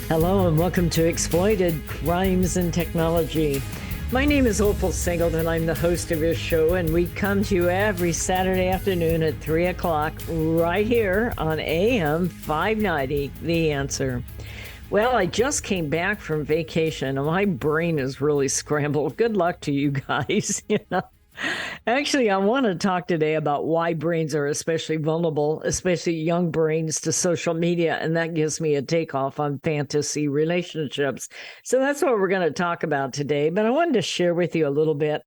Hello and welcome to Exploited Crimes and Technology. My name is Opal Singleton. I'm the host of your show, and we come to you every Saturday afternoon at 3 o'clock right here on AM 590, The Answer. Well, I just came back from vacation, and my brain is really scrambled. Good luck to you guys. Actually, I want to talk today about why brains are especially vulnerable, especially young brains, to social media. And that gives me a takeoff on fantasy relationships. So that's what we're going to talk about today. But I wanted to share with you a little bit.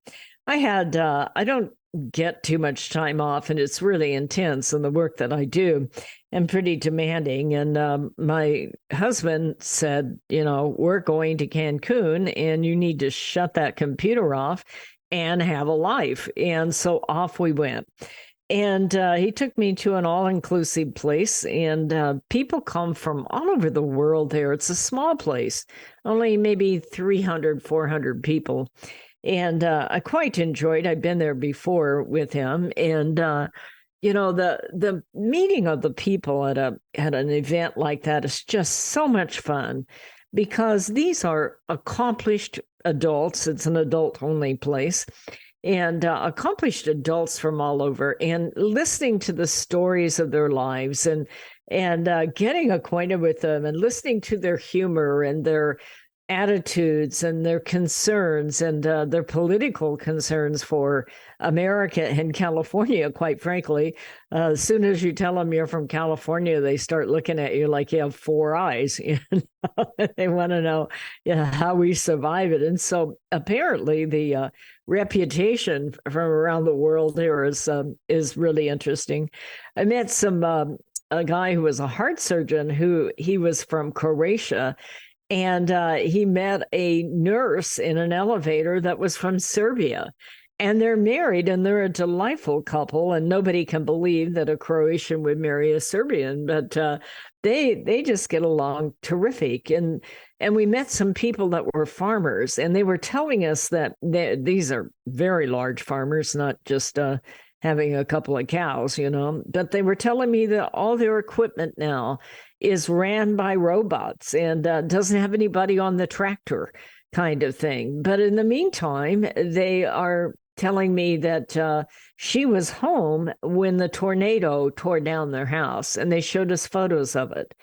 I don't get too much time off, and it's really intense in the work that I do and pretty demanding. And my husband said, we're going to Cancun and you need to shut that computer off and have a life. And so off we went. And he took me to an all-inclusive place, and people come from all over the world there. It's a small place, only maybe 300, 400 people. And I quite enjoyed. I'd been there before with him. And, the meeting of the people at an event like that is just so much fun, because these are accomplished adults. It's an adult-only place, and accomplished adults from all over, and listening to the stories of their lives and getting acquainted with them and listening to their humor and their attitudes and their concerns and their political concerns for America and California, quite frankly. As soon as you tell them you're from California, they start looking at you like you have four eyes. They want to know how we survive it. And so apparently the reputation from around the world there is really interesting. I met a guy who was a heart surgeon he was from Croatia. And he met a nurse in an elevator that was from Serbia. And they're married, and they're a delightful couple. And nobody can believe that a Croatian would marry a Serbian, but they just get along terrific. And we met some people that were farmers, and they were telling us that these are very large farmers, not just having a couple of cows, But they were telling me that all their equipment now is ran by robots and doesn't have anybody on the tractor, kind of thing. But in the meantime, they are telling me that she was home when the tornado tore down their house, and they showed us photos of it.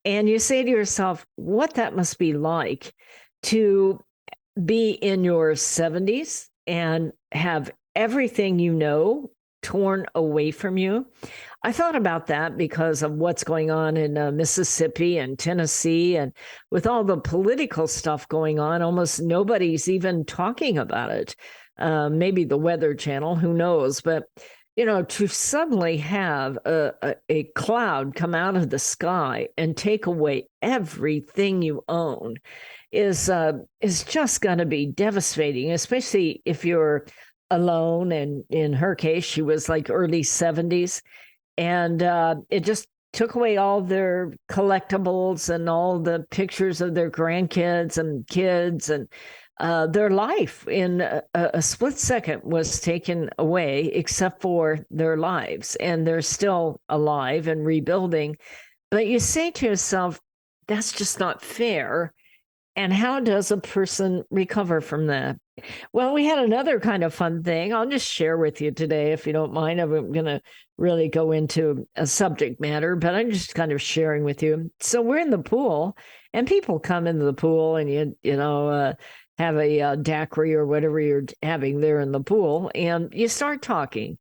And you say to yourself, what that must be like to be in your 70s and have everything torn away from you. I thought about that because of what's going on in Mississippi and Tennessee, and with all the political stuff going on, almost nobody's even talking about it. Maybe the Weather Channel, who knows? But, to suddenly have a cloud come out of the sky and take away everything you own is just going to be devastating, especially if you're alone. And in her case, she was like early 70s. And it just took away all their collectibles and all the pictures of their grandkids and kids, and their life in a split second was taken away, except for their lives. And they're still alive and rebuilding. But you say to yourself, that's just not fair. And how does a person recover from that? Well, we had another kind of fun thing. I'll just share with you today, if you don't mind. I'm going to really go into a subject matter, but I'm just kind of sharing with you. So we're in the pool, and people come into the pool, and have a daiquiri or whatever you're having there in the pool, and you start talking.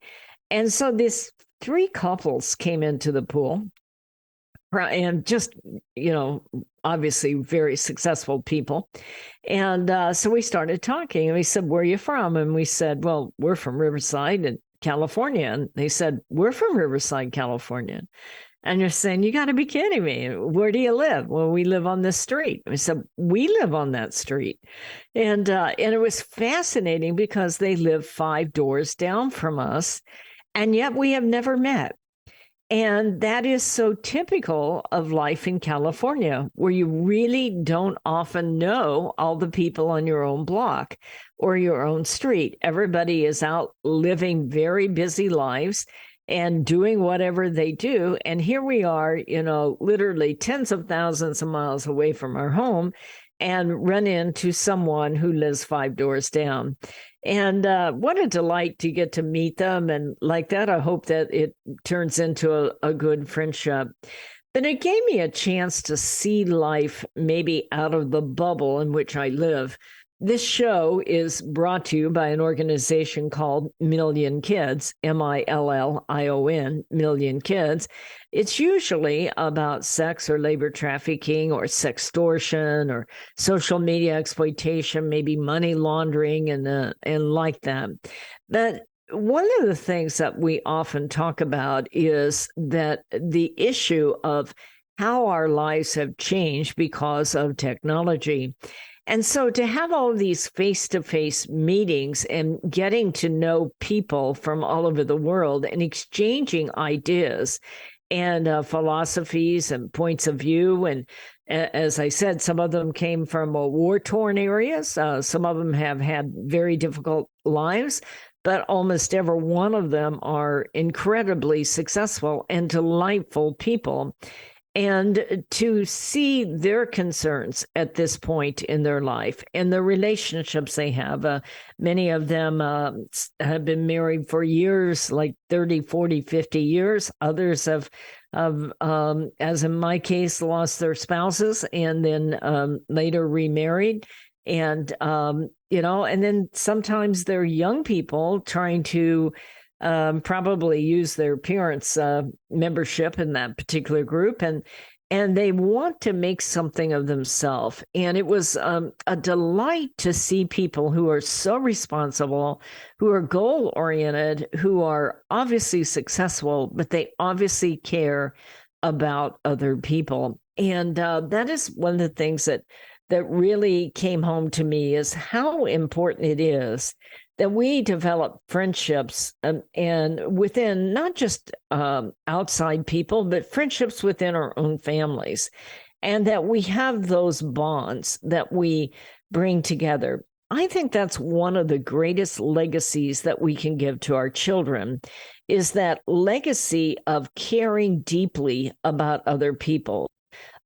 And so these three couples came into the pool, and just, obviously very successful people. And so we started talking, and we said, where are you from? And we said, well, we're from Riverside in California. And they said, we're from Riverside, California. And you're saying, you got to be kidding me. Where do you live? Well, we live on this street. We said, we live on that street. And it was fascinating because they live 5 doors down from us, and yet we have never met. And that is so typical of life in California, where you really don't often know all the people on your own block or your own street. Everybody is out living very busy lives. and doing whatever they do. And here we are, literally tens of thousands of miles away from our home, and run into someone who lives 5 doors down. And what a delight to get to meet them. And like that, I hope that it turns into a good friendship. But it gave me a chance to see life maybe out of the bubble in which I live. This show is brought to you by an organization called Million Kids, Million, Million Kids. It's usually about sex or labor trafficking or sextortion or social media exploitation, maybe money laundering and like that. But one of the things that we often talk about is that the issue of how our lives have changed because of technology. And so to have all of these face-to-face meetings and getting to know people from all over the world and exchanging ideas and philosophies and points of view. And as I said, some of them came from war-torn areas. Some of them have had very difficult lives, but almost every one of them are incredibly successful and delightful people. And to see their concerns at this point in their life and the relationships they have, many of them have been married for years, like 30, 40, 50 years. Others have as in my case, lost their spouses and then later remarried. And, and then sometimes they're young people trying to probably use their parents' membership in that particular group, and they want to make something of themselves. And it was a delight to see people who are so responsible, who are goal-oriented, who are obviously successful, but they obviously care about other people. And that is one of the things that really came home to me, is how important it is that we develop friendships and within not just outside people, but friendships within our own families, and that we have those bonds that we bring together. I think that's one of the greatest legacies that we can give to our children, is that legacy of caring deeply about other people,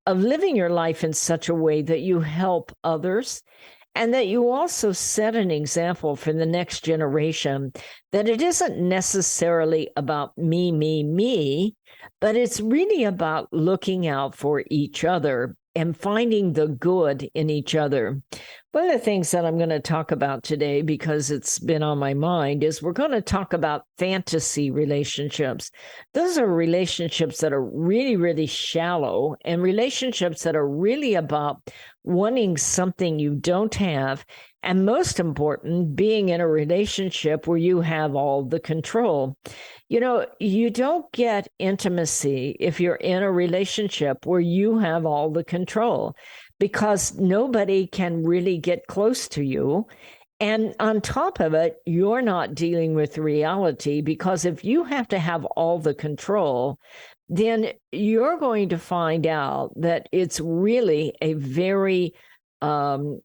of living your life in such a way that you help others, and that you also set an example for the next generation, that it isn't necessarily about me, but it's really about looking out for each other and finding the good in each other. One of the things that I'm going to talk about today, because it's been on my mind, is we're going to talk about fantasy relationships. Those are relationships that are really, really shallow, and relationships that are really about wanting something you don't have, and most important, being in a relationship where you have all the control. You don't get intimacy if you're in a relationship where you have all the control, because nobody can really get close to you. And on top of it, you're not dealing with reality, because if you have to have all the control, then you're going to find out that it's really a very kind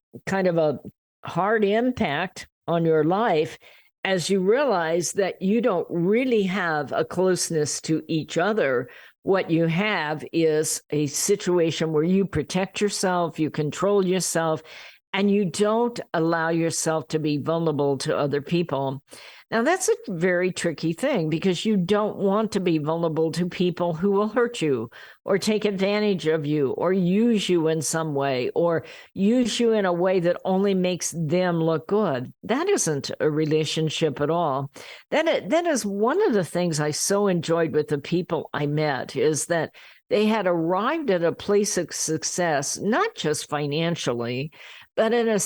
of a hard impact on your life, as you realize that you don't really have a closeness to each other. What you have is a situation where you protect yourself, you control yourself, and you don't allow yourself to be vulnerable to other people. Now, that's a very tricky thing, because you don't want to be vulnerable to people who will hurt you or take advantage of you or use you in some way, or use you in a way that only makes them look good. That isn't a relationship at all. That is one of the things I so enjoyed with the people I met, is that they had arrived at a place of success, not just financially, but in a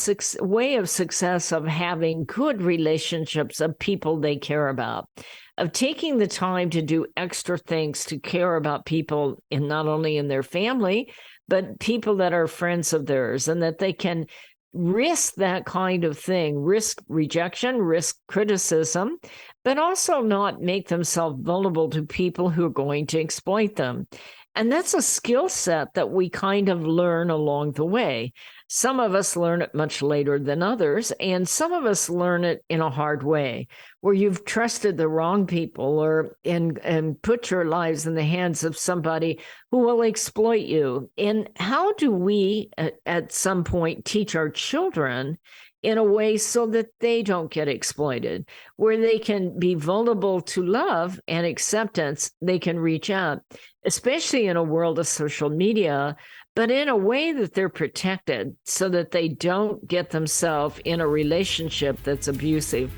way of success of having good relationships of people they care about, of taking the time to do extra things to care about people, in not only in their family, but people that are friends of theirs, and that they can risk that kind of thing, risk rejection, risk criticism, but also not make themselves vulnerable to people who are going to exploit them. And that's a skill set that we kind of learn along the way. Some of us learn it much later than others, and some of us learn it in a hard way, where you've trusted the wrong people and put your lives in the hands of somebody who will exploit you. And how do we at some point teach our children in a way so that they don't get exploited, where they can be vulnerable to love and acceptance? They can reach out, especially in a world of social media, but in a way that they're protected so that they don't get themselves in a relationship that's abusive.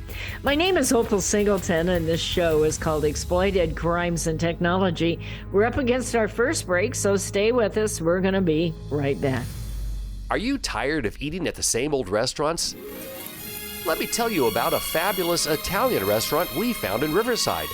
My name is Opal Singleton, and this show is called Exploited Crimes and Technology. We're up against our first break, so stay with us. We're going to be right back. Are you tired of eating at the same old restaurants? Let me tell you about a fabulous Italian restaurant we found in Riverside,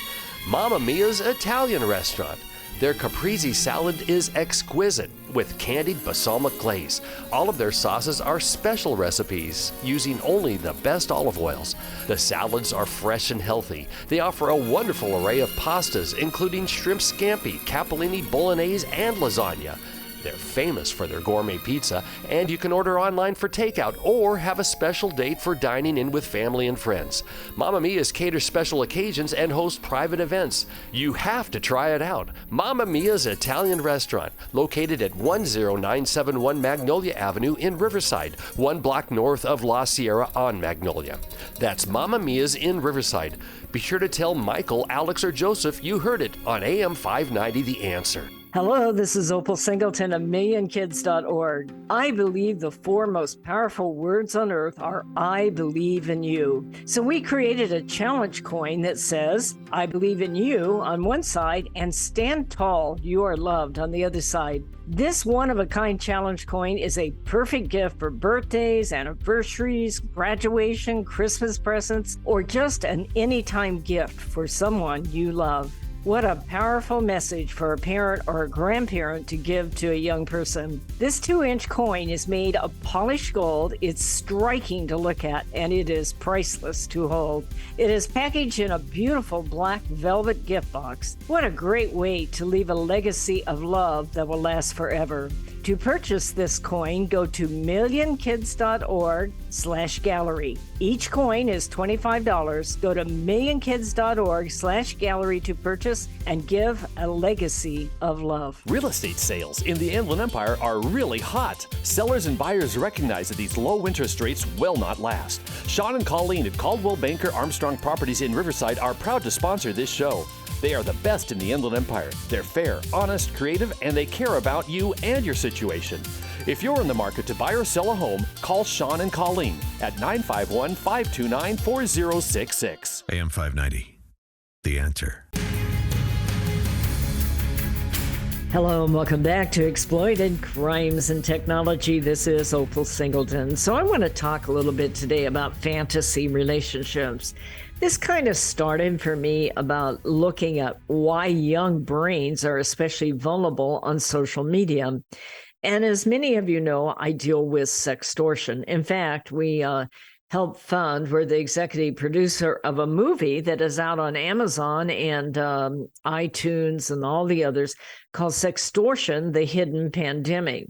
Mamma Mia's Italian Restaurant. Their caprese salad is exquisite with candied balsamic glaze. All of their sauces are special recipes using only the best olive oils. The salads are fresh and healthy. They offer a wonderful array of pastas, including shrimp scampi, capellini, bolognese, and lasagna. They're famous for their gourmet pizza, and you can order online for takeout or have a special date for dining in with family and friends. Mamma Mia's caters special occasions and hosts private events. You have to try it out. Mamma Mia's Italian Restaurant, located at 10971 Magnolia Avenue in Riverside, 1 block north of La Sierra on Magnolia. That's Mamma Mia's in Riverside. Be sure to tell Michael, Alex, or Joseph you heard it on AM 590 The Answer. Hello, this is Opal Singleton of MillionKids.org. I believe the 4 most powerful words on earth are I believe in you. So we created a challenge coin that says, I believe in you on one side and stand tall, you are loved on the other side. This one-of-a-kind challenge coin is a perfect gift for birthdays, anniversaries, graduation, Christmas presents, or just an anytime gift for someone you love. What a powerful message for a parent or a grandparent to give to a young person. This 2-inch coin is made of polished gold. It's striking to look at, and it is priceless to hold. It is packaged in a beautiful black velvet gift box. What a great way to leave a legacy of love that will last forever. To purchase this coin, go to millionkids.org/gallery. Each coin is $25. Go to millionkids.org/gallery to purchase and give a legacy of love. Real estate sales in the Inland Empire are really hot. Sellers and buyers recognize that these low interest rates will not last. Sean and Colleen at Caldwell Banker Armstrong Properties in Riverside are proud to sponsor this show. They are the best in the Inland Empire. They're fair, honest, creative, and they care about you and your situation. If you're in the market to buy or sell a home, call Sean and Colleen at 951-529-4066. AM 590, The Answer. Hello and welcome back to Exploited Crimes and Technology. This is Opal Singleton. So I want to talk a little bit today about fantasy relationships. This kind of started for me about looking at why young brains are especially vulnerable on social media. And as many of you know, I deal with sextortion. In fact, we help fund, we're the executive producer of a movie that is out on Amazon and iTunes and all the others called Sextortion, The Hidden Pandemic.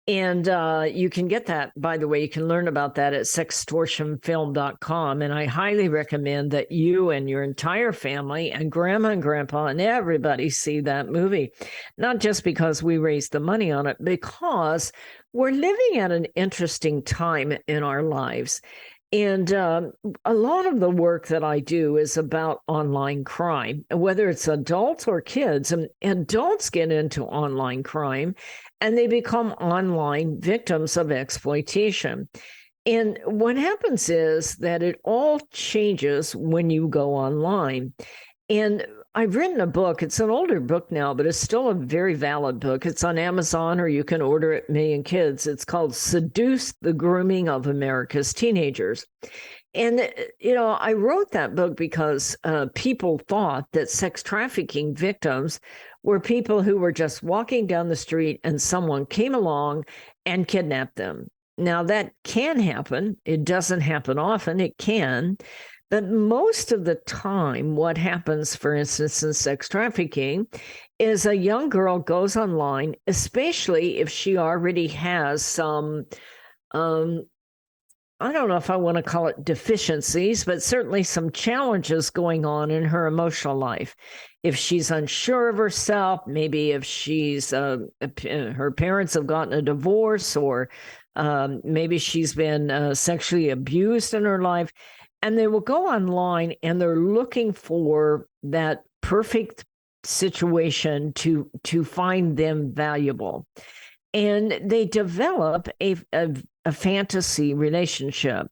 And you can get that, by the way, you can learn about that at sextortionfilm.com. And I highly recommend that you and your entire family and grandma and grandpa and everybody see that movie. Not just because we raised the money on it, because we're living at an interesting time in our lives. And a lot of the work that I do is about online crime, whether it's adults or kids. And adults get into online crime and they become online victims of exploitation. And what happens is that it all changes when you go online. And I've written a book. It's an older book now, but it's still a very valid book. It's on Amazon, or you can order it Million Kids. It's called Seduced, the Grooming of America's Teenagers. And, you know, I wrote that book because people thought that sex trafficking victims were people who were just walking down the street and someone came along and kidnapped them. Now, that can happen. It doesn't happen often. It can. But most of the time, what happens, for instance, in sex trafficking, is a young girl goes online, especially if she already has some I don't know if I want to call it deficiencies, but certainly some challenges going on in her emotional life. If she's unsure of herself, maybe if she's her parents have gotten a divorce, or maybe she's been sexually abused in her life, and they will go online and they're looking for that perfect situation to find them valuable, and they develop a fantasy relationship.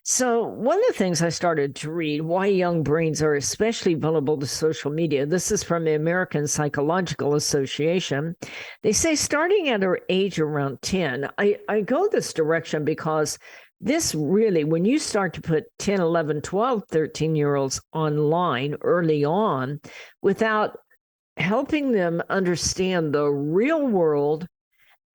So one of the things I started to read, why young brains are especially vulnerable to social media. This is from the American Psychological Association. They say starting at her age around 10, I go this direction because this really, when you start to put 10, 11, 12, 13-year-olds online early on without helping them understand the real world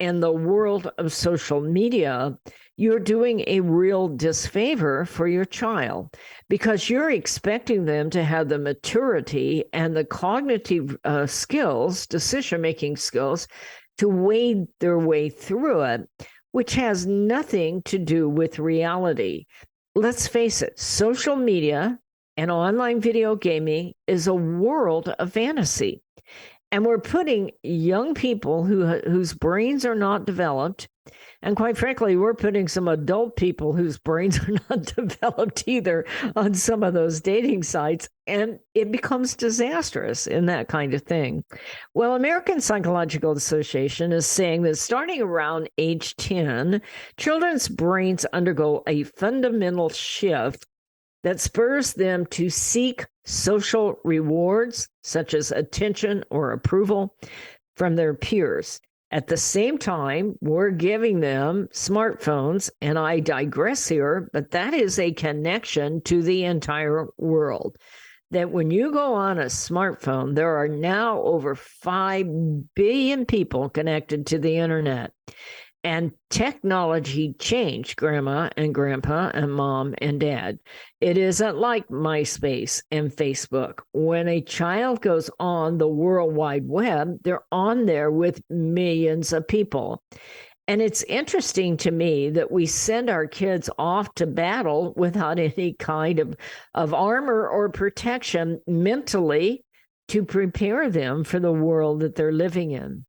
and the world of social media, you're doing a real disfavor for your child, because you're expecting them to have the maturity and the cognitive skills, decision-making skills, to wade their way through it, which has nothing to do with reality. Let's face it, social media and online video gaming is a world of fantasy. And we're putting young people whose brains are not developed, and quite frankly, we're putting some adult people whose brains are not developed either on some of those dating sites, and it becomes disastrous in that kind of thing. Well, American Psychological Association is saying that starting around age 10, children's brains undergo a fundamental shift that spurs them to seek social rewards, such as attention or approval, from their peers. At the same time, we're giving them smartphones, and I digress here, but that is a connection to the entire world. That when you go on a smartphone, there are now over 5 billion people connected to the internet. And technology changed grandma and grandpa and mom and dad. It isn't like MySpace and Facebook. When a child goes on the World Wide Web, they're on there with millions of people. And it's interesting to me that we send our kids off to battle without any kind of armor or protection mentally to prepare them for the world that they're living in.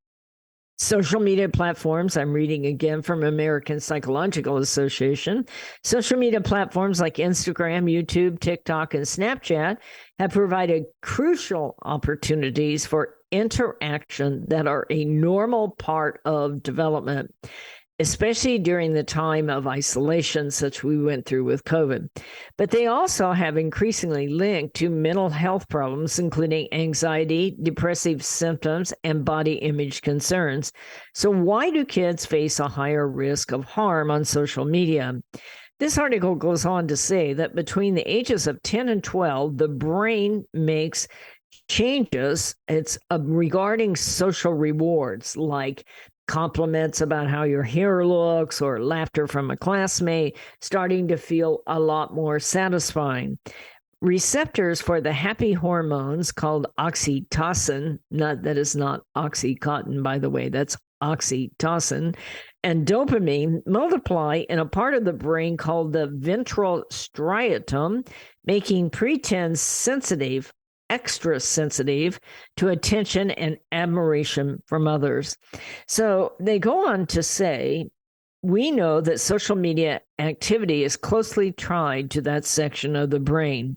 Social media platforms, I'm reading again from American Psychological Association. Social media platforms like Instagram, YouTube, TikTok, and Snapchat have provided crucial opportunities for interaction that are a normal part of development, especially during the time of isolation, such we went through with COVID. But they also have increasingly linked to mental health problems, including anxiety, depressive symptoms, and body image concerns. So why do kids face a higher risk of harm on social media? This article goes on to say that between the ages of 10 and 12, the brain makes changes. It's regarding social rewards, like compliments about how your hair looks or laughter from a classmate, starting to feel a lot more satisfying. Receptors for the happy hormones called oxytocin, that is not Oxycontin, by the way, that's oxytocin, and dopamine multiply in a part of the brain called the ventral striatum, making preteens sensitive, extra sensitive to attention and admiration from others. So they go on to say, we know that social media activity is closely tied to that section of the brain.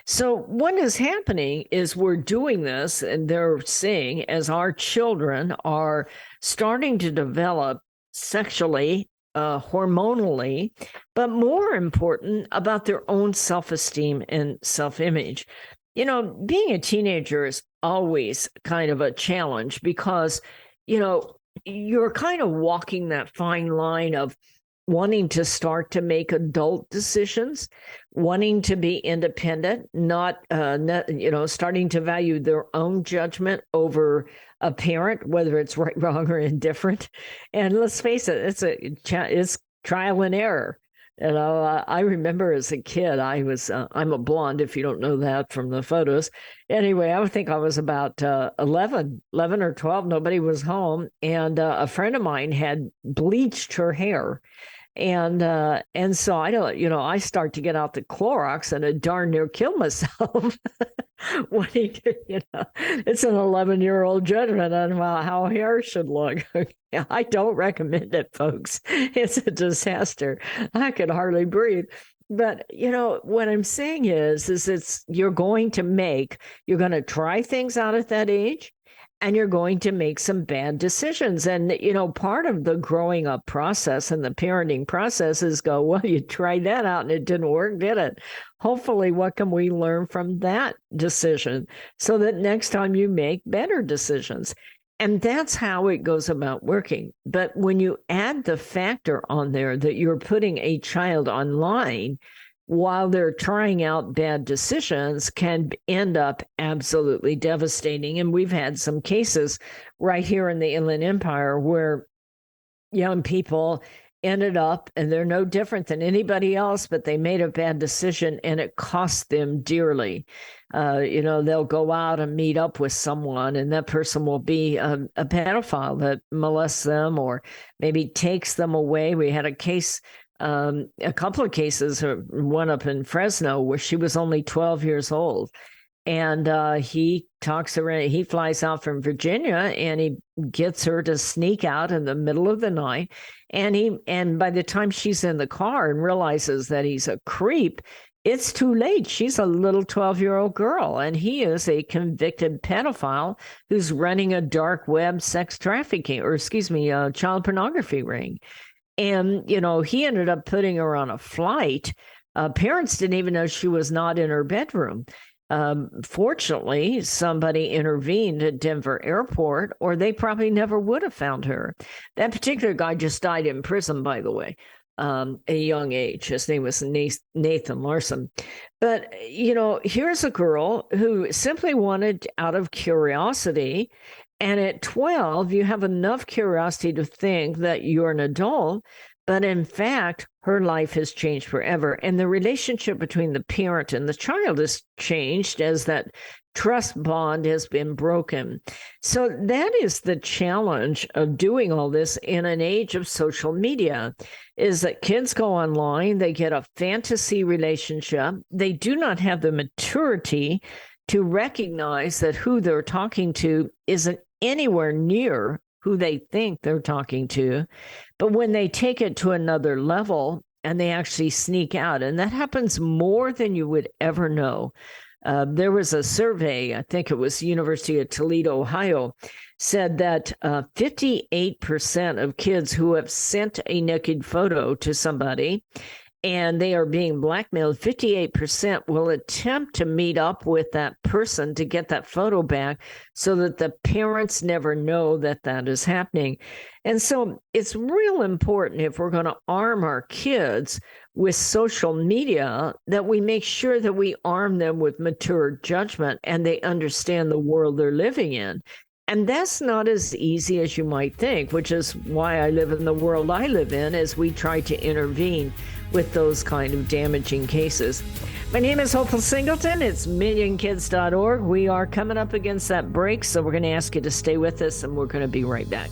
So what is happening is we're doing this, and they're saying, as our children are starting to develop sexually, hormonally, but more important, about their own self-esteem and self-image. You know, being a teenager is always kind of a challenge because, you know, you're kind of walking that fine line of wanting to start to make adult decisions, wanting to be independent, not starting to value their own judgment over a parent, whether it's right, wrong, or indifferent. And let's face it, it's trial and error. You know, I remember as a kid, I'm a blonde, if you don't know that from the photos. Anyway, I would think I was about 11 or 12. Nobody was home. And a friend of mine had bleached her hair. And so I don't, I start to get out the Clorox and I darn near kill myself when it's an 11-year-old judgment on how hair should look. I don't recommend it, folks. It's a disaster. I could hardly breathe. But, what I'm saying is you're going to try things out at that age. And you're going to make some bad decisions. And, part of the growing up process and the parenting process is well, you tried that out and it didn't work, did it? Hopefully, what can we learn from that decision so that next time you make better decisions? And that's how it goes about working. But when you add the factor on there that you're putting a child online while they're trying out bad decisions, can end up absolutely devastating. And we've had some cases right here in the Inland Empire where young people ended up, and they're no different than anybody else, but they made a bad decision and it cost them dearly. They'll go out and meet up with someone, and that person will be a pedophile that molests them or maybe takes them away. We had a case, a couple of cases, one up in Fresno where she was only 12 years old. And he flies out from Virginia and he gets her to sneak out in the middle of the night. And by the time she's in the car and realizes that he's a creep, it's too late. She's a little 12-year-old girl, and he is a convicted pedophile who's running a dark web sex trafficking, child pornography ring. And, he ended up putting her on a flight. Parents didn't even know she was not in her bedroom. Fortunately, somebody intervened at Denver Airport, or they probably never would have found her. That particular guy just died in prison, by the way, at a young age. His name was Nathan Larson. But, here's a girl who simply wanted out of curiosity. And at 12, you have enough curiosity to think that you're an adult, but in fact, her life has changed forever. And the relationship between the parent and the child has changed as that trust bond has been broken. So that is the challenge of doing all this in an age of social media, is that kids go online, they get a fantasy relationship, they do not have the maturity to recognize that who they're talking to isn't anywhere near who they think they're talking to. But when they take it to another level and they actually sneak out, and that happens more than you would ever know. There was a survey, I think it was University of Toledo, Ohio, said that 58% of kids who have sent a naked photo to somebody and they are being blackmailed, 58% will attempt to meet up with that person to get that photo back so that the parents never know that that is happening. And so it's real important, if we're going to arm our kids with social media, that we make sure that we arm them with mature judgment and they understand the world they're living in. And that's not as easy as you might think, which is why I live in the world I live in, as we try to intervene with those kind of damaging cases. My name is Hopeful Singleton. It's millionkids.org. We are coming up against that break, so we're going to ask you to stay with us, and we're going to be right back.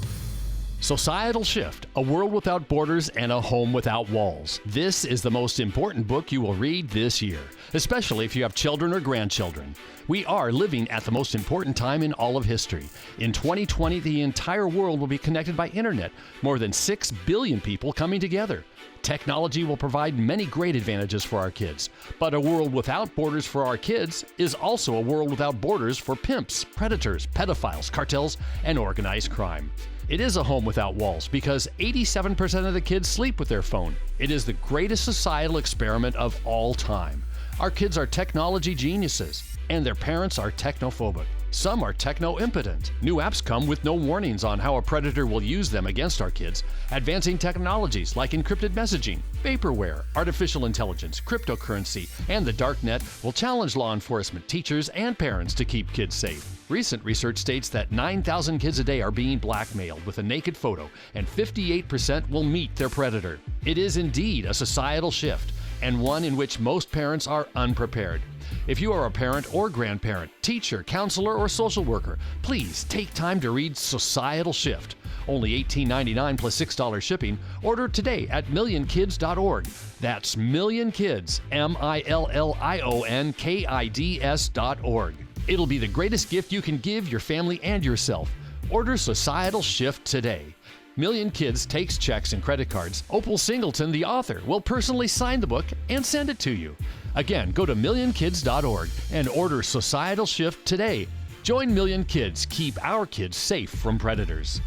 Societal Shift, A World Without Borders and a Home Without Walls. This is the most important book you will read this year, especially if you have children or grandchildren. We are living at the most important time in all of history. In 2020, the entire world will be connected by internet, more than 6 billion people coming together. Technology will provide many great advantages for our kids, but a world without borders for our kids is also a world without borders for pimps, predators, pedophiles, cartels, and organized crime. It is a home without walls because 87% of the kids sleep with their phone. It is the greatest societal experiment of all time. Our kids are technology geniuses, and their parents are technophobic. Some are techno-impotent. New apps come with no warnings on how a predator will use them against our kids. Advancing technologies like encrypted messaging, vaporware, artificial intelligence, cryptocurrency, and the dark net will challenge law enforcement, teachers, and parents to keep kids safe. Recent research states that 9,000 kids a day are being blackmailed with a naked photo, and 58% will meet their predator. It is indeed a societal shift, and one in which most parents are unprepared. If you are a parent or grandparent, teacher, counselor, or social worker, please take time to read Societal Shift, Only $18.99 plus $6 shipping. Order today at millionkids.org. That's millionkids, millionkids.org. It'll be the greatest gift you can give your family and yourself. Order Societal Shift today. Million Kids takes checks and credit cards. Opal Singleton, the author, will personally sign the book and send it to you. Again, go to millionkids.org and order Societal Shift today. Join Million Kids. Keep our kids safe from predators.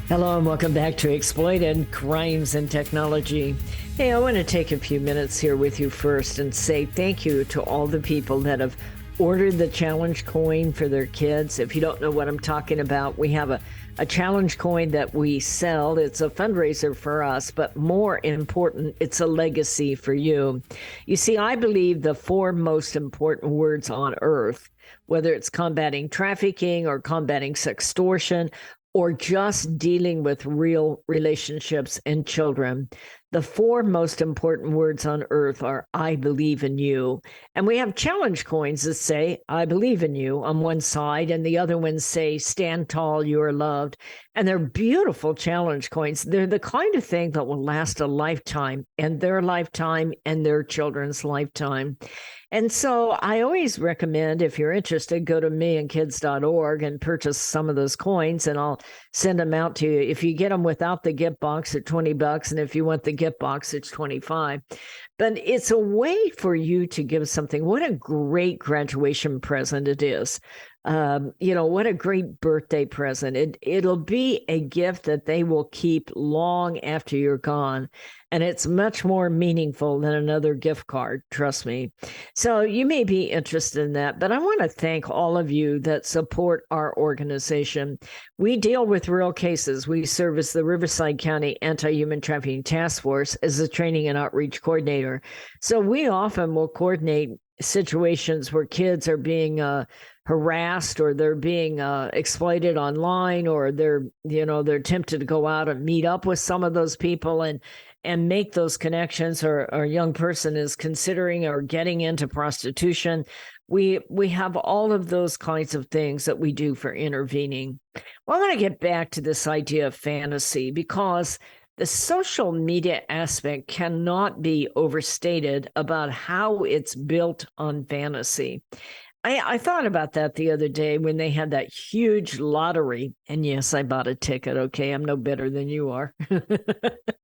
Hello and welcome back to Exploited Crimes and Technology. Hey, I want to take a few minutes here with you first and say thank you to all the people that have ordered the challenge coin for their kids. If you don't know what I'm talking about, we have a challenge coin that we sell. It's a fundraiser for us, but more important, it's a legacy for you. You see, I believe the 4 most important words on earth, whether it's combating trafficking or combating sextortion, or just dealing with real relationships and children. The 4 most important words on earth are, I believe in you. And we have challenge coins that say, I believe in you on one side, and the other ones say, stand tall, you are loved. And they're beautiful challenge coins. They're the kind of thing that will last a lifetime, and their lifetime, and their children's lifetime. And so I always recommend, if you're interested, go to millionkids.org and purchase some of those coins, and I'll send them out to you. If you get them without the gift box, at $20, and if you want the gift box, it's $25. But it's a way for you to give something. What a great graduation present it is. What a great birthday present. It'll be a gift that they will keep long after you're gone. And it's much more meaningful than another gift card, trust me. So you may be interested in that, but I want to thank all of you that support our organization. We deal with real cases. We serve as the Riverside County Anti-Human Trafficking Task Force as a training and outreach coordinator. So we often will coordinate situations where kids are being harassed, or they're being exploited online, or they're tempted to go out and meet up with some of those people and make those connections, or a young person is considering or getting into prostitution. We have all of those kinds of things that we do for intervening. Well, I want to get back to this idea of fantasy, because the social media aspect cannot be overstated about how it's built on fantasy. I thought about that the other day when they had that huge lottery. And yes, I bought a ticket. Okay, I'm no better than you are.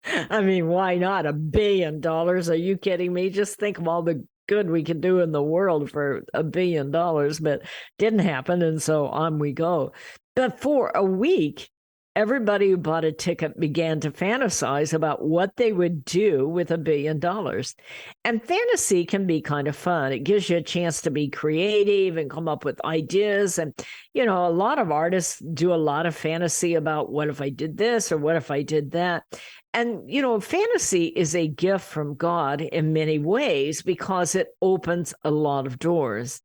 I mean, why not? $1 billion? Are you kidding me? Just think of all the good we could do in the world for $1 billion, but didn't happen. And so on we go. But for a week, everybody who bought a ticket began to fantasize about what they would do with $1 billion. And fantasy can be kind of fun. It gives you a chance to be creative and come up with ideas. And, a lot of artists do a lot of fantasy about what if I did this or what if I did that. And, fantasy is a gift from God in many ways because it opens a lot of doors.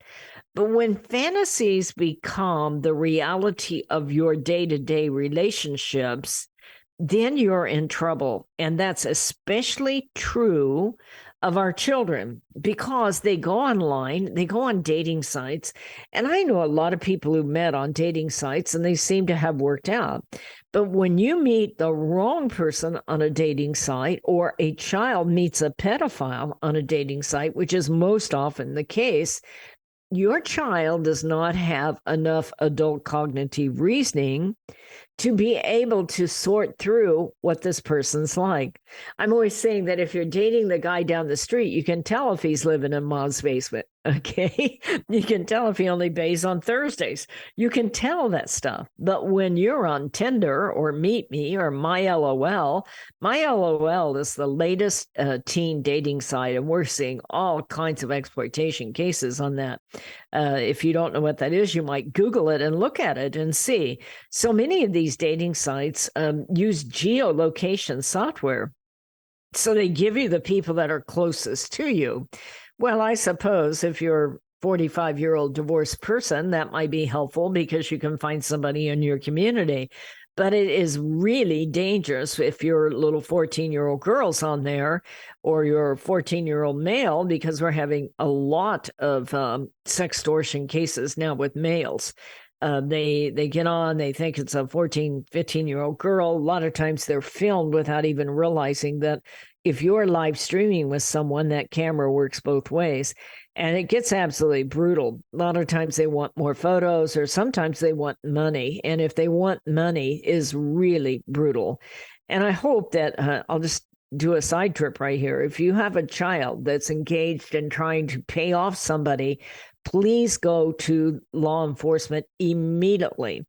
But when fantasies become the reality of your day-to-day relationships, then you're in trouble. And that's especially true of our children, because they go online, they go on dating sites. And I know a lot of people who met on dating sites and they seem to have worked out. But when you meet the wrong person on a dating site, or a child meets a pedophile on a dating site, which is most often the case, your child does not have enough adult cognitive reasoning to be able to sort through what this person's like. I'm always saying that if you're dating the guy down the street, you can tell if he's living in mom's basement, okay? You can tell if he only bathes on Thursdays. You can tell that stuff. But when you're on Tinder or Meet Me or My LOL is the latest teen dating site, and we're seeing all kinds of exploitation cases on that. If you don't know what that is, you might Google it and look at it and see. So many of these dating sites use geolocation software. So they give you the people that are closest to you. Well, I suppose if you're a 45-year-old divorced person, that might be helpful because you can find somebody in your community. But it is really dangerous if your little 14-year-old girl's on there or your 14-year-old male, because we're having a lot of sextortion cases now with males. They get on, they think it's a 14, 15-year-old girl. A lot of times they're filmed without even realizing that if you're live streaming with someone, that camera works both ways. And it gets absolutely brutal. A lot of times they want more photos, or sometimes they want money. And if they want money, is really brutal. And I hope that I'll just do a side trip right here. If you have a child that's engaged in trying to pay off somebody, please go to law enforcement immediately,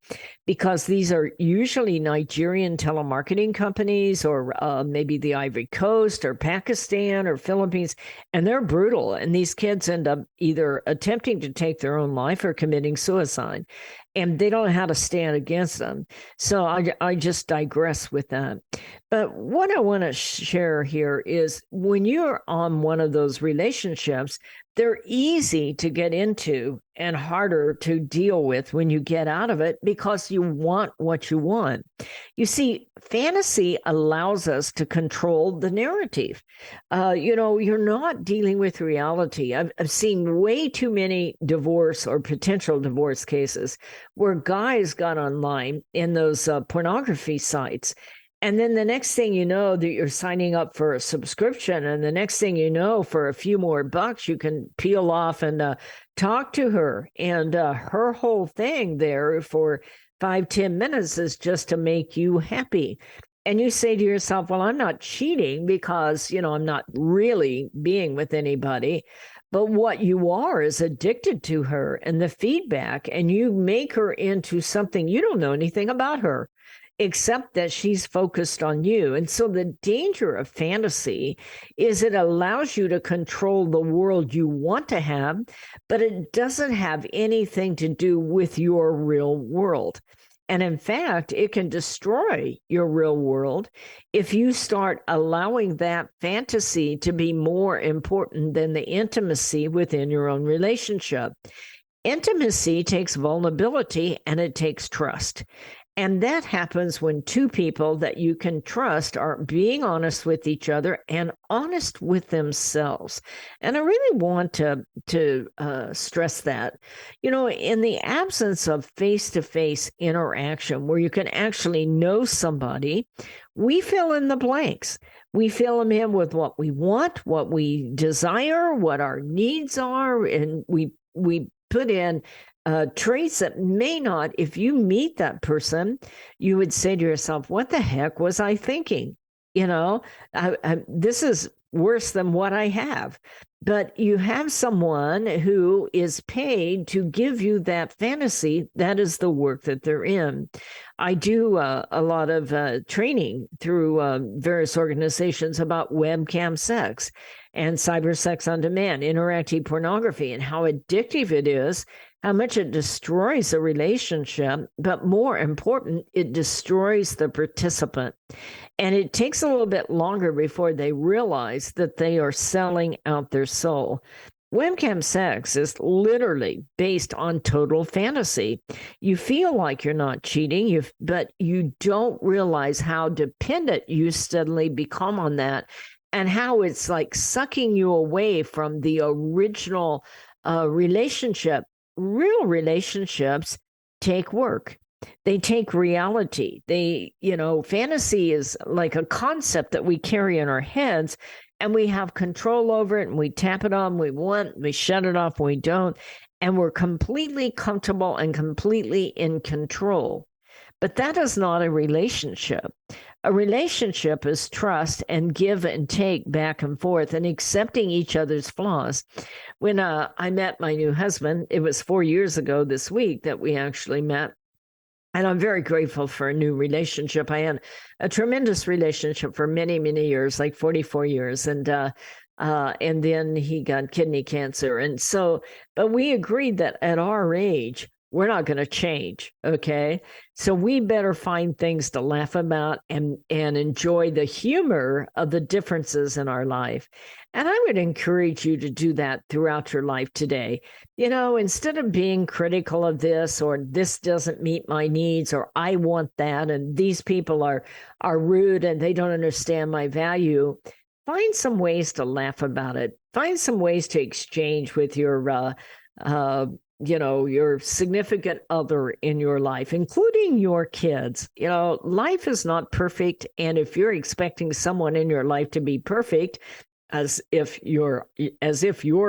because these are usually Nigerian telemarketing companies, or maybe the Ivory Coast or Pakistan or Philippines, and they're brutal. And these kids end up either attempting to take their own life or committing suicide, and they don't know how to stand against them. So I just digress with that. But what I want to share here is, when you're on one of those relationships, they're easy to get into and harder to deal with when you get out of it, because you want what you want. You see, fantasy allows us to control the narrative. You're not dealing with reality. I've seen way too many divorce or potential divorce cases where guys got online in those pornography sites. And then the next thing you know, that you're signing up for a subscription, and the next thing you know, for a few more bucks, you can peel off and talk to her. And her whole thing there for 5-10 minutes is just to make you happy. And you say to yourself, well, I'm not cheating because, I'm not really being with anybody. But what you are is addicted to her and the feedback, and you make her into something you don't know anything about her, except that she's focused on you. And so the danger of fantasy is it allows you to control the world you want to have, but it doesn't have anything to do with your real world. And in fact, it can destroy your real world if you start allowing that fantasy to be more important than the intimacy within your own relationship. Intimacy takes vulnerability, and it takes trust. And that happens when two people that you can trust are being honest with each other and honest with themselves. And I really want to stress that, in the absence of face-to-face interaction where you can actually know somebody, we fill in the blanks. We fill them in with what we want, what we desire, what our needs are, and we put in traits that may not, if you meet that person, you would say to yourself, what the heck was I thinking? This is worse than what I have. But you have someone who is paid to give you that fantasy. That is the work that they're in. I do a lot of training through various organizations about webcam sex and cyber sex on demand, interactive pornography, and how addictive it is, how much it destroys a relationship, but more important, it destroys the participant. And it takes a little bit longer before they realize that they are selling out their soul. Webcam sex is literally based on total fantasy. You feel like you're not cheating, but you don't realize how dependent you suddenly become on that, and how it's like sucking you away from the original relationship. Real relationships take work. They take reality. Fantasy is like a concept that we carry in our heads, and we have control over it, and we tap it on, we shut it off, we don't, and we're completely comfortable and completely in control. But that is not a relationship. A relationship is trust and give and take back and forth and accepting each other's flaws. When I met my new husband, it was 4 years ago this week that we actually met. And I'm very grateful for a new relationship. I had a tremendous relationship for many, many years, like 44 years. And then he got kidney cancer. And so, but we agreed that at our age, we're not going to change. Okay. So we better find things to laugh about and enjoy the humor of the differences in our life. And I would encourage you to do that throughout your life today. You know, instead of being critical of this, or this doesn't meet my needs, or I want that, and these people are rude and they don't understand my value, find some ways to laugh about it. Find some ways to exchange with your your significant other in your life, including your kids. You know, life is not perfect. And if you're expecting someone in your life to be perfect, as if you're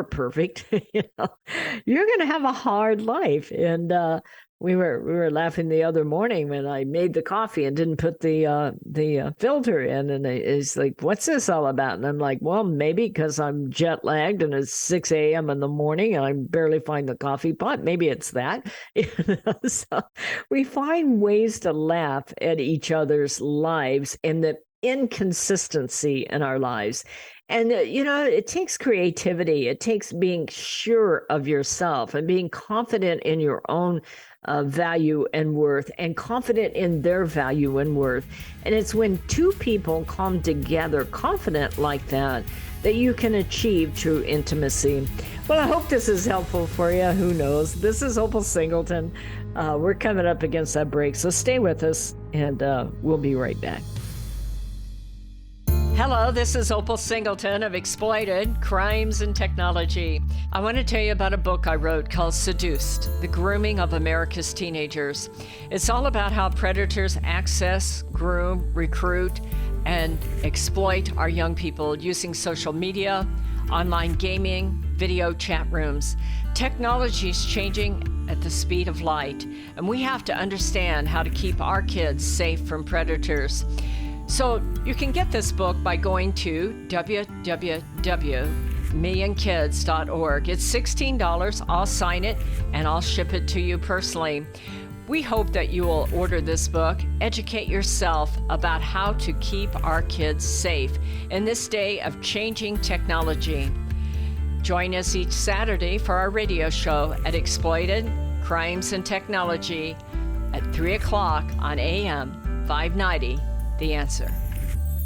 perfect, you're going to have a hard life. And we were laughing the other morning when I made the coffee and didn't put the filter in, and it's like, what's this all about? And I'm like, well, maybe because I'm jet lagged and it's 6 a.m. in the morning and I barely find the coffee pot. Maybe it's that. So we find ways to laugh at each other's lives and the inconsistency in our lives. And, it takes creativity. It takes being sure of yourself and being confident in your own value and worth, and confident in their value and worth. And it's when two people come together confident like that, that you can achieve true intimacy. Well, I hope this is helpful for you. Who knows? This is Opal Singleton. We're coming up against that break, so stay with us, and we'll be right back. Hello, this is Opal Singleton of Exploited: Crimes and Technology. I want to tell you about a book I wrote called Seduced: The Grooming of America's Teenagers. It's all about how predators access, groom, recruit, and exploit our young people using social media, online gaming, video chat rooms. Technology is changing at the speed of light, and we have to understand how to keep our kids safe from predators. So you can get this book by going to www.millionkids.org. It's $16. I'll sign it and I'll ship it to you personally. We hope that you will order this book, educate yourself about how to keep our kids safe in this day of changing technology. Join us each Saturday for our radio show at Exploited: Crimes and Technology at 3 o'clock on AM 590. The Answer.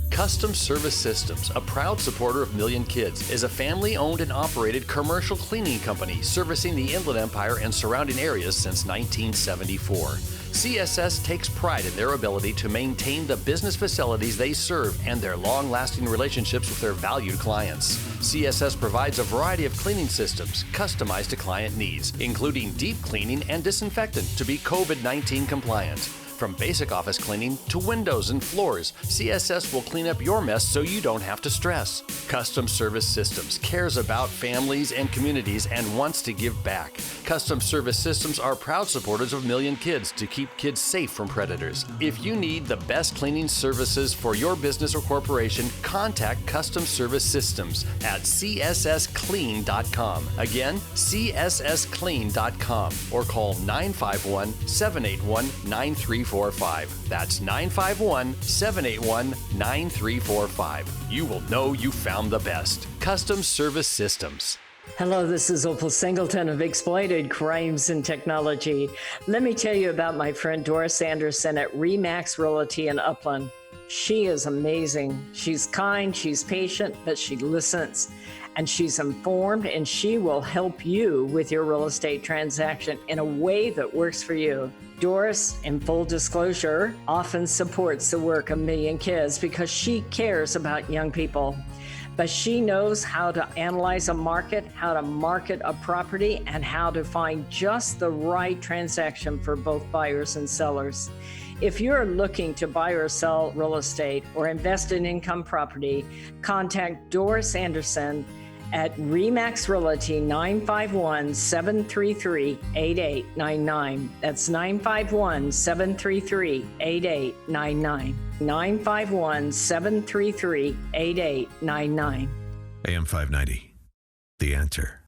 Custom Service Systems, a proud supporter of Million Kids, is a family-owned and operated commercial cleaning company servicing the Inland Empire and surrounding areas since 1974. CSS takes pride in their ability to maintain the business facilities they serve and their long-lasting relationships with their valued clients. CSS provides a variety of cleaning systems customized to client needs, including deep cleaning and disinfectant to be COVID-19 compliant. From basic office cleaning to windows and floors, CSS will clean up your mess so you don't have to stress. Custom Service Systems cares about families and communities and wants to give back. Custom Service Systems are proud supporters of Million Kids to keep kids safe from predators. If you need the best cleaning services for your business or corporation, contact Custom Service Systems at cssclean.com. Again, cssclean.com, or call 951-781-9345. That's 951-781-9345. You will know you found the best. Custom Service Systems. Hello, this is Opal Singleton of Exploited: Crimes and Technology. Let me tell you about my friend Doris Anderson at Remax Realty in Upland. She is amazing. She's kind, she's patient, but she listens. And she's informed, and she will help you with your real estate transaction in a way that works for you. Doris, in full disclosure, often supports the work of Million Kids because she cares about young people. But she knows how to analyze a market, how to market a property, and how to find just the right transaction for both buyers and sellers. If you're looking to buy or sell real estate or invest in income property, contact Doris Anderson at Remax Realty, 951-733-8899. That's 951-733-8899. 951-733-8899. AM 590. The Answer.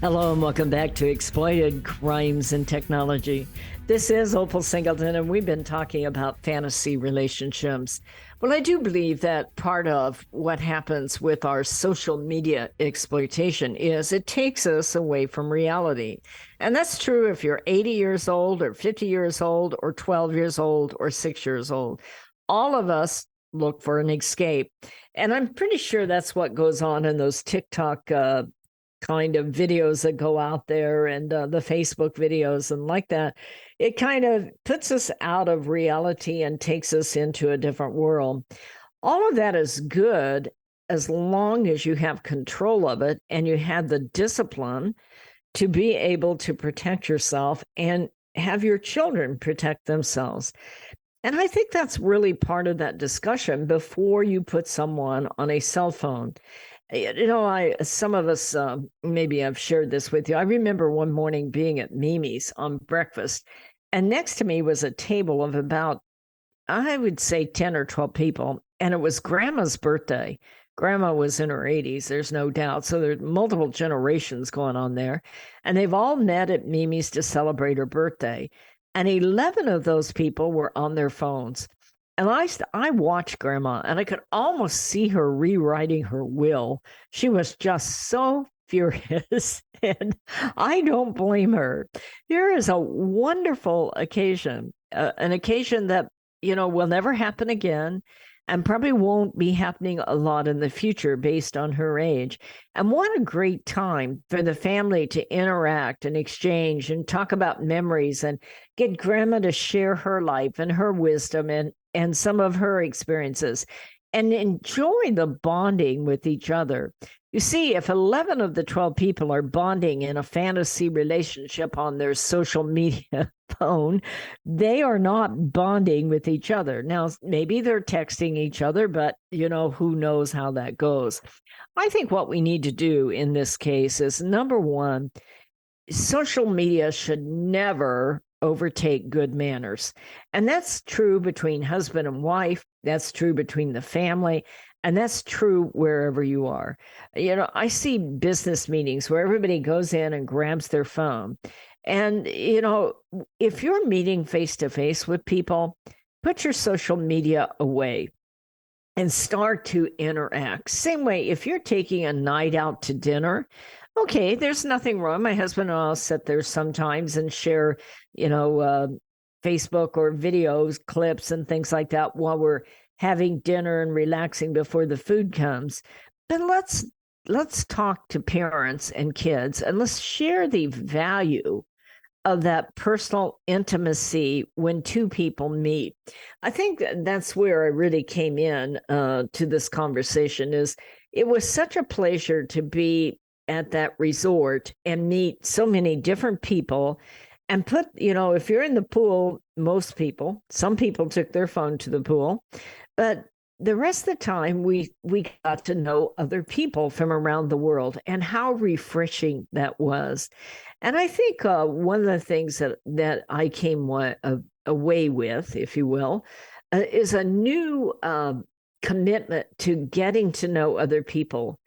Hello and welcome back to Exploited Crimes and Technology. This is Opal Singleton, and we've been talking about fantasy relationships. Well, I do believe that part of what happens with our social media exploitation is it takes us away from reality. And that's true if you're 80 years old or 50 years old or 12 years old or 6 years old. All of us look for an escape. And I'm pretty sure that's what goes on in those TikTok kind of videos that go out there and the Facebook videos and like that. It kind of puts us out of reality and takes us into a different world. All of that is good as long as you have control of it and you have the discipline to be able to protect yourself and have your children protect themselves. And I think that's really part of that discussion before you put someone on a cell phone. Some of us, maybe I've shared this with you. I remember one morning being at Mimi's on breakfast, and next to me was a table of about, I would say 10 or 12 people, and it was Grandma's birthday. Grandma was in her 80s, there's no doubt. So there's multiple generations going on there, and they've all met at Mimi's to celebrate her birthday. And 11 of those people were on their phones. And I watched Grandma, and I could almost see her rewriting her will. She was just so furious, and I don't blame her. Here is a wonderful occasion, an occasion that, will never happen again and probably won't be happening a lot in the future based on her age. And what a great time for the family to interact and exchange and talk about memories and get Grandma to share her life and her wisdom and some of her experiences and enjoy the bonding with each other. You see, if 11 of the 12 people are bonding in a fantasy relationship on their social media phone, they are not bonding with each other. Now, maybe they're texting each other, but who knows how that goes. I think what we need to do in this case is, number one, social media should never overtake good manners. And that's true between husband and wife. That's true between the family. And that's true wherever you are. I see business meetings where everybody goes in and grabs their phone. And, if you're meeting face to face with people, put your social media away and start to interact. Same way, if you're taking a night out to dinner, okay, there's nothing wrong. My husband and I'll sit there sometimes and share, Facebook or videos, clips and things like that while we're having dinner and relaxing before the food comes. But let's talk to parents and kids and let's share the value of that personal intimacy when two people meet. I think that's where I really came in to this conversation. Is it was such a pleasure to be at that resort and meet so many different people and put, if you're in the pool, some people took their phone to the pool, but the rest of the time we got to know other people from around the world and how refreshing that was. And I think one of the things that I came away with, if you will, is a new commitment to getting to know other people,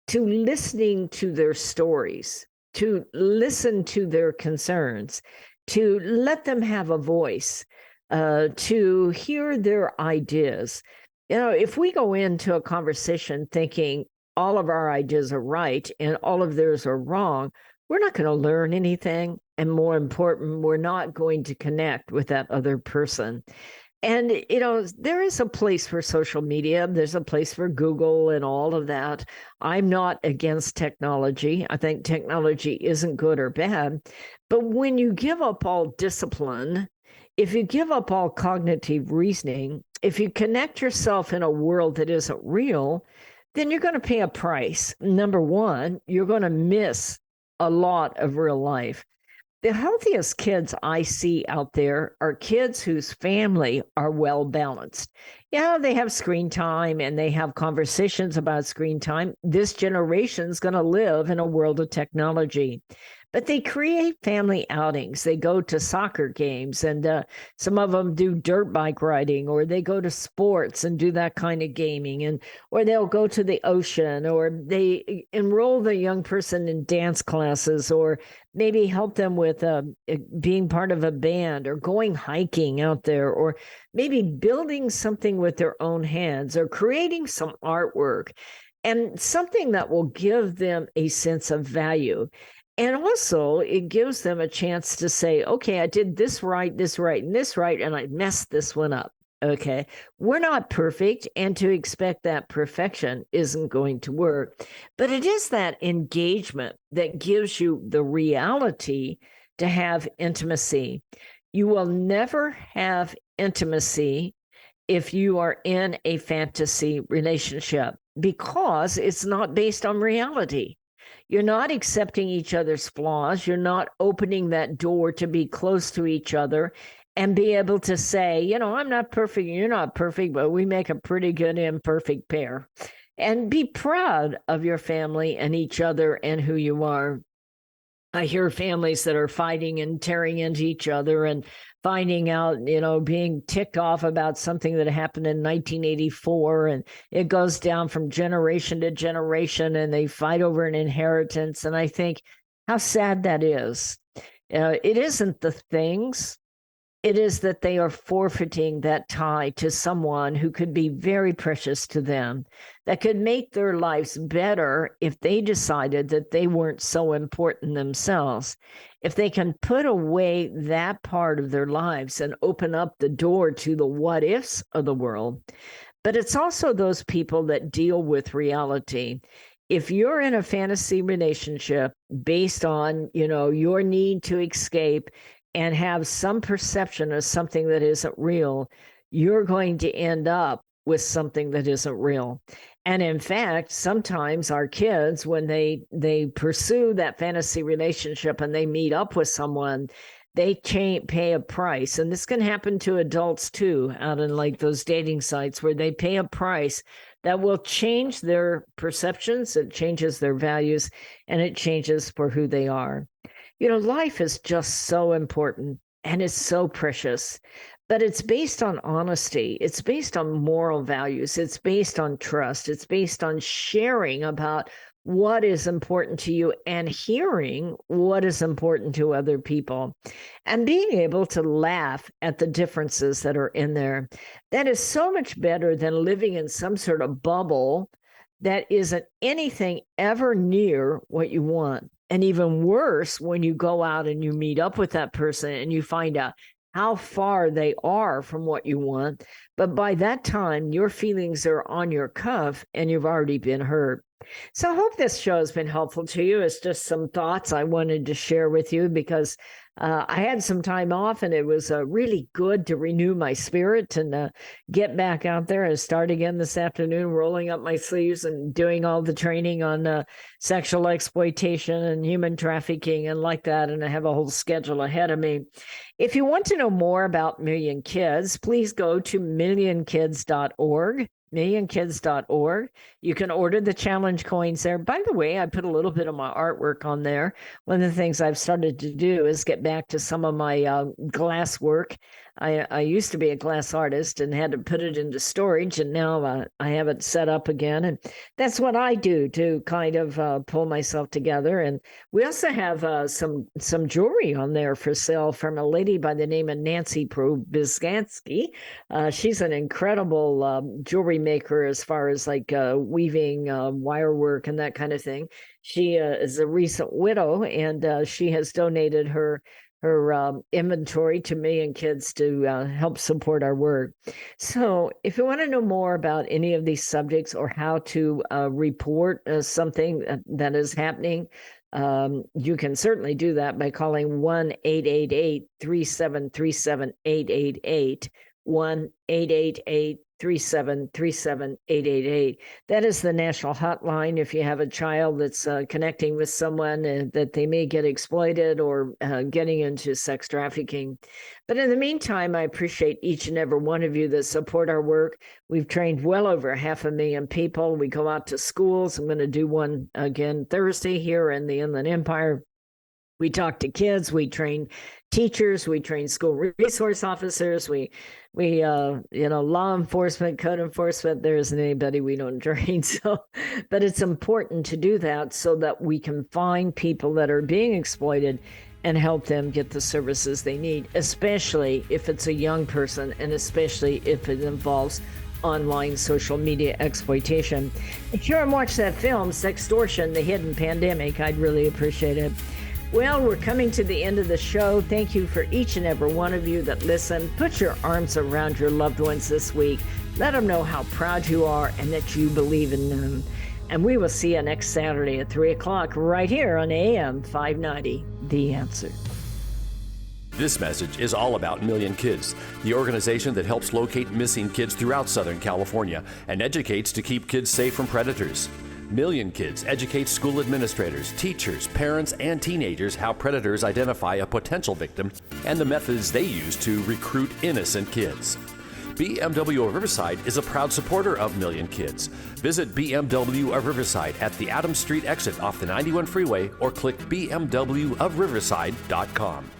to listening to their stories, to listen to their concerns, to let them have a voice, to hear their ideas. If we go into a conversation thinking all of our ideas are right and all of theirs are wrong, we're not going to learn anything. And more important, we're not going to connect with that other person. And, there is a place for social media. There's a place for Google and all of that. I'm not against technology. I think technology isn't good or bad. But when you give up all discipline, if you give up all cognitive reasoning, if you connect yourself in a world that isn't real, then you're going to pay a price. Number one, you're going to miss a lot of real life. The healthiest kids I see out there are kids whose family are well balanced. Yeah, they have screen time and they have conversations about screen time. This generation's going to live in a world of technology. But they create family outings. They go to soccer games, and some of them do dirt bike riding, or they go to sports and do that kind of gaming, and or they'll go to the ocean, or they enroll the young person in dance classes, or maybe help them with being part of a band, or going hiking out there, or maybe building something with their own hands, or creating some artwork, and something that will give them a sense of value. And also, it gives them a chance to say, okay, I did this right, and this right, and I messed this one up. Okay, we're not perfect, and to expect that perfection isn't going to work. But it is that engagement that gives you the reality to have intimacy. You will never have intimacy if you are in a fantasy relationship, because it's not based on reality. You're not accepting each other's flaws. You're not opening that door to be close to each other and be able to say, you know, I'm not perfect, you're not perfect, but we make a pretty good imperfect pair. And be proud of your family and each other and who you are. I hear families that are fighting and tearing into each other and finding out, you know, being ticked off about something that happened in 1984. And it goes down from generation to generation, and they fight over an inheritance. And I think how sad that is. It isn't the things. It is that they are forfeiting that tie to someone who could be very precious to them, that could make their lives better if they decided that they weren't so important themselves. If they can put away that part of their lives and open up the door to the what ifs of the world. But it's also those people that deal with reality. If you're in a fantasy relationship based on, you know, your need to escape and have some perception of something that isn't real, you're going to end up with something that isn't real. And in fact, sometimes our kids, when they pursue that fantasy relationship and they meet up with someone, they pay a price. And this can happen to adults too, out in like those dating sites, where they pay a price that will change their perceptions, it changes their values, and it changes for who they are. You know, life is just so important and it's so precious, but it's based on honesty. It's based on moral values. It's based on trust. It's based on sharing about what is important to you and hearing what is important to other people and being able to laugh at the differences that are in there. That is so much better than living in some sort of bubble that isn't anything ever near what you want. And even worse, when you go out and you meet up with that person and you find out how far they are from what you want. But by that time, your feelings are on your cuff and you've already been hurt. So I hope this show has been helpful to you. It's just some thoughts I wanted to share with you because I had some time off, and it was really good to renew my spirit and get back out there and start again this afternoon, rolling up my sleeves and doing all the training on sexual exploitation and human trafficking and like that. And I have a whole schedule ahead of me. If you want to know more about Million Kids, please go to millionkids.org. millionkids.org. You can order the challenge coins there. By the way, I put a little bit of my artwork on there. One of the things I've started to do is get back to some of my glass work. I used to be a glass artist and had to put it into storage, and now I have it set up again. And that's what I do to kind of pull myself together. And we also have some jewelry on there for sale from a lady by the name of Nancy Probizgansky. She's an incredible jewelry maker as far as like weaving wire work and that kind of thing. She is a recent widow, and she has donated her inventory to Million Kids to help support our work. So if you want to know more about any of these subjects or how to report something that is happening, you can certainly do that by calling 1-888-373-7888, 1-888 888-373-7888. That is the national hotline if you have a child that's connecting with someone that they may get exploited or getting into sex trafficking. But in the meantime, I appreciate each and every one of you that support our work. We've trained well over 500,000 people. We go out to schools. I'm going to do one again Thursday here in the Inland Empire. We talk to kids, we train teachers, we train school resource officers, we law enforcement, code enforcement. There isn't anybody we don't train. But it's important to do that so that we can find people that are being exploited and help them get the services they need, especially if it's a young person and especially if it involves online social media exploitation. If you're and watch that film, Sextortion, The Hidden Pandemic, I'd really appreciate it. Well, we're coming to the end of the show. Thank you for each and every one of you that listen. Put your arms around your loved ones this week. Let them know how proud you are and that you believe in them. And we will see you next Saturday at 3 o'clock right here on AM 590, The Answer. This message is all about Million Kids, the organization that helps locate missing kids throughout Southern California and educates to keep kids safe from predators. Million Kids educates school administrators, teachers, parents, and teenagers how predators identify a potential victim and the methods they use to recruit innocent kids. BMW of Riverside is a proud supporter of Million Kids. Visit BMW of Riverside at the Adams Street exit off the 91 freeway or click bmwofriverside.com.